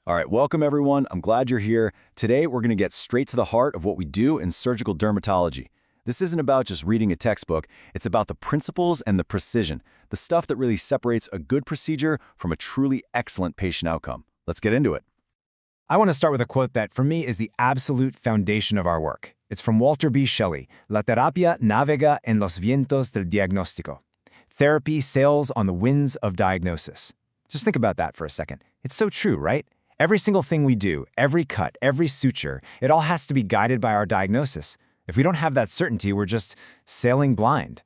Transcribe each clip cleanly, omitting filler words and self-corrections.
All right, welcome everyone. I'm glad you're here. Today, we're going to get straight to the heart of what we do in surgical dermatology. This isn't about just reading a textbook. It's about the principles and the precision, the stuff that really separates a good procedure from a truly excellent patient outcome. Let's get into it. I want to start with a quote that, for me, is the absolute foundation of our work. It's from Walter B. Shelley, La terapia navega en los vientos del diagnóstico. Therapy sails on the winds of diagnosis. Just think about that for a second. It's so true, right? Every single thing we do, every cut, every suture, it all has to be guided by our diagnosis. If we don't have that certainty, we're just sailing blind.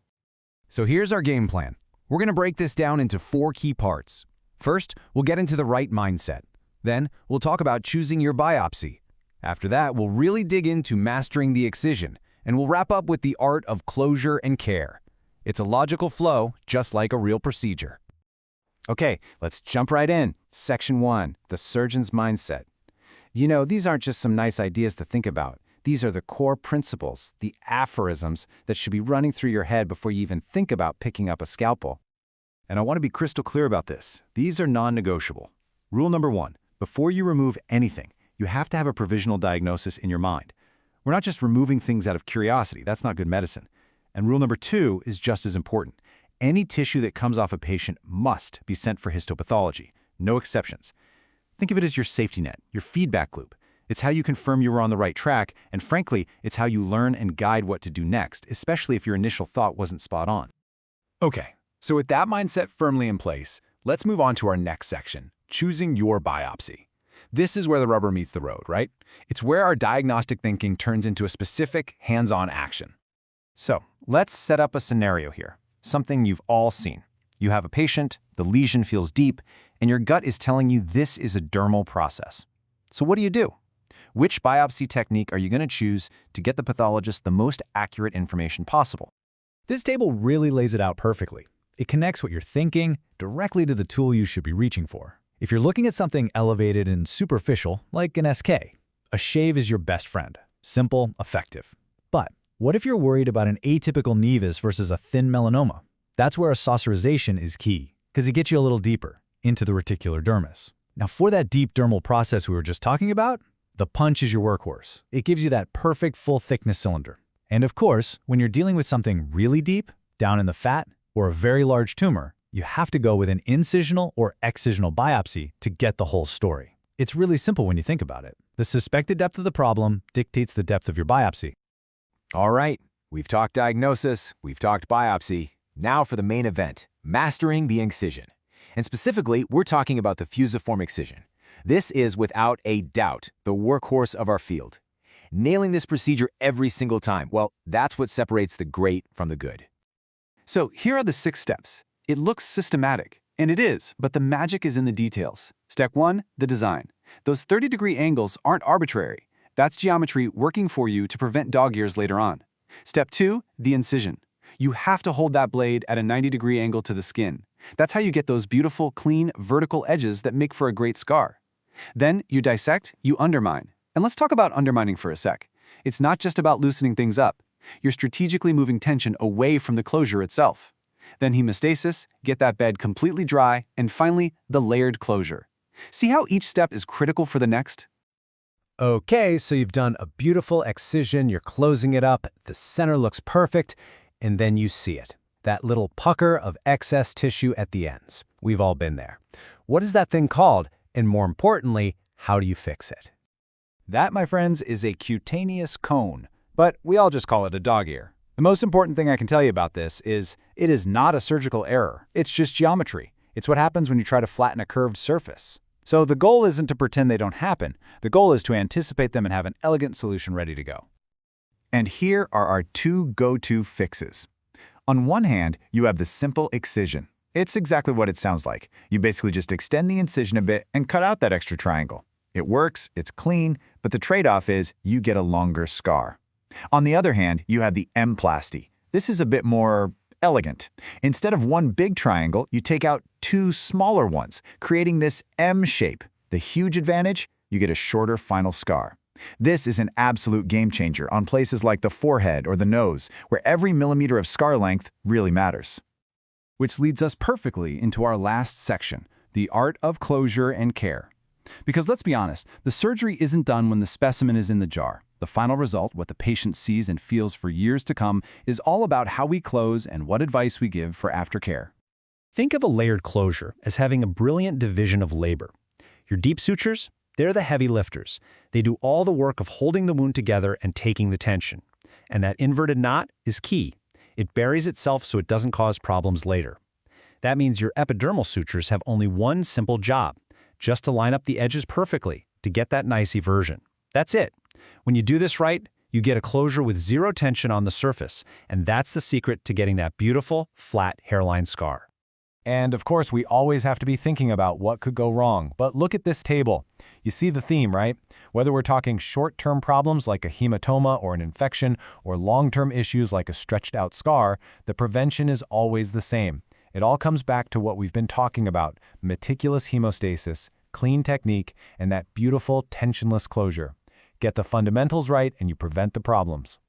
So here's our game plan. We're going to break this down into 4 key parts. First, we'll get into the right mindset. Then, we'll talk about choosing your biopsy. After that, we'll really dig into mastering the excision, and we'll wrap up with the art of closure and care. It's a logical flow, just like a real procedure. Okay, let's jump right in. Section 1, the surgeon's mindset. You know, these aren't just some nice ideas to think about. These are the core principles, the aphorisms that should be running through your head before you even think about picking up a scalpel. And I want to be crystal clear about this. These are non-negotiable. Rule number 1, before you remove anything, you have to have a provisional diagnosis in your mind. We're not just removing things out of curiosity. That's not good medicine. And rule number 2 is just as important. Any tissue that comes off a patient must be sent for histopathology. No exceptions. Think of it as your safety net, your feedback loop. It's how you confirm you were on the right track, and frankly, it's how you learn and guide what to do next, especially if your initial thought wasn't spot on. Okay, so with that mindset firmly in place, let's move on to our next section, choosing your biopsy. This is where the rubber meets the road, right? It's where our diagnostic thinking turns into a specific, hands-on action. So, let's set up a scenario here. Something you've all seen. You have a patient, the lesion feels deep, and your gut is telling you this is a dermal process. So what do? Which biopsy technique are you going to choose to get the pathologist the most accurate information possible? This table really lays it out perfectly. It connects what you're thinking directly to the tool you should be reaching for. If you're looking at something elevated and superficial, like an SK, a shave is your best friend. Simple, effective. But what if you're worried about an atypical nevus versus a thin melanoma? That's where a saucerization is key, because it gets you a little deeper, into the reticular dermis. Now, for that deep dermal process we were just talking about, the punch is your workhorse. It gives you that perfect full-thickness cylinder. And of course, when you're dealing with something really deep, down in the fat, or a very large tumor, you have to go with an incisional or excisional biopsy to get the whole story. It's really simple when you think about it. The suspected depth of the problem dictates the depth of your biopsy. All right, we've talked diagnosis, we've talked biopsy. Now for the main event, mastering the excision. And specifically, we're talking about the fusiform excision. This is, without a doubt, the workhorse of our field. Nailing this procedure every single time, well, that's what separates the great from the good. So here are the 6 steps. It looks systematic, and it is, but the magic is in the details. Step 1, the design. Those 30-degree angles aren't arbitrary. That's geometry working for you to prevent dog ears later on. Step 2, the incision. You have to hold that blade at a 90-degree angle to the skin. That's how you get those beautiful, clean, vertical edges that make for a great scar. Then you dissect, you undermine. And let's talk about undermining for a sec. It's not just about loosening things up. You're strategically moving tension away from the closure itself. Then hemostasis, get that bed completely dry, and finally, the layered closure. See how each step is critical for the next? Okay, so you've done a beautiful excision, you're closing it up, the center looks perfect, and then you see it. That little pucker of excess tissue at the ends. We've all been there. What is that thing called? And more importantly, how do you fix it? That, my friends, is a cutaneous cone, but we all just call it a dog ear. The most important thing I can tell you about this is it is not a surgical error. It's just geometry. It's what happens when you try to flatten a curved surface. So the goal isn't to pretend they don't happen. The goal is to anticipate them and have an elegant solution ready to go. And here are our 2 go-to fixes. On one hand, you have the simple excision. It's exactly what it sounds like. You basically just extend the incision a bit and cut out that extra triangle. It works, it's clean, but the trade-off is you get a longer scar. On the other hand, you have the M-plasty. This is a bit more elegant. Instead of one big triangle, you take out 2 smaller ones, creating this M shape. The huge advantage? You get a shorter final scar. This is an absolute game changer on places like the forehead or the nose, where every millimeter of scar length really matters. Which leads us perfectly into our last section, the art of closure and care. Because let's be honest, the surgery isn't done when the specimen is in the jar. The final result, what the patient sees and feels for years to come, is all about how we close and what advice we give for aftercare. Think of a layered closure as having a brilliant division of labor. Your deep sutures, they're the heavy lifters. They do all the work of holding the wound together and taking the tension. And that inverted knot is key. It buries itself so it doesn't cause problems later. That means your epidermal sutures have only one simple job, just to line up the edges perfectly to get that nice eversion. That's it. When you do this right, you get a closure with zero tension on the surface, and that's the secret to getting that beautiful, flat hairline scar. And of course, we always have to be thinking about what could go wrong. But look at this table. You see the theme, right? Whether we're talking short-term problems like a hematoma or an infection, or long-term issues like a stretched-out scar, the prevention is always the same. It all comes back to what we've been talking about: meticulous hemostasis, clean technique, and that beautiful tensionless closure. Get the fundamentals right and you prevent the problems.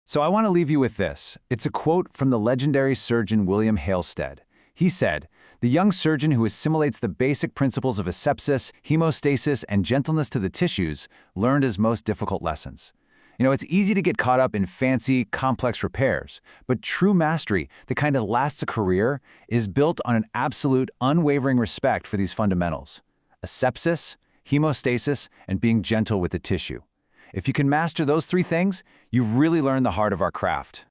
So I want to leave you with this. It's a quote from the legendary surgeon William Halsted. He said, "The young surgeon who assimilates the basic principles of asepsis, hemostasis, and gentleness to the tissues learned his most difficult lessons." It's easy to get caught up in fancy, complex repairs, but true mastery, the kind that lasts a career, is built on an absolute, unwavering respect for these fundamentals: asepsis, hemostasis, and being gentle with the tissue. If you can master those three things, you've really learned the heart of our craft.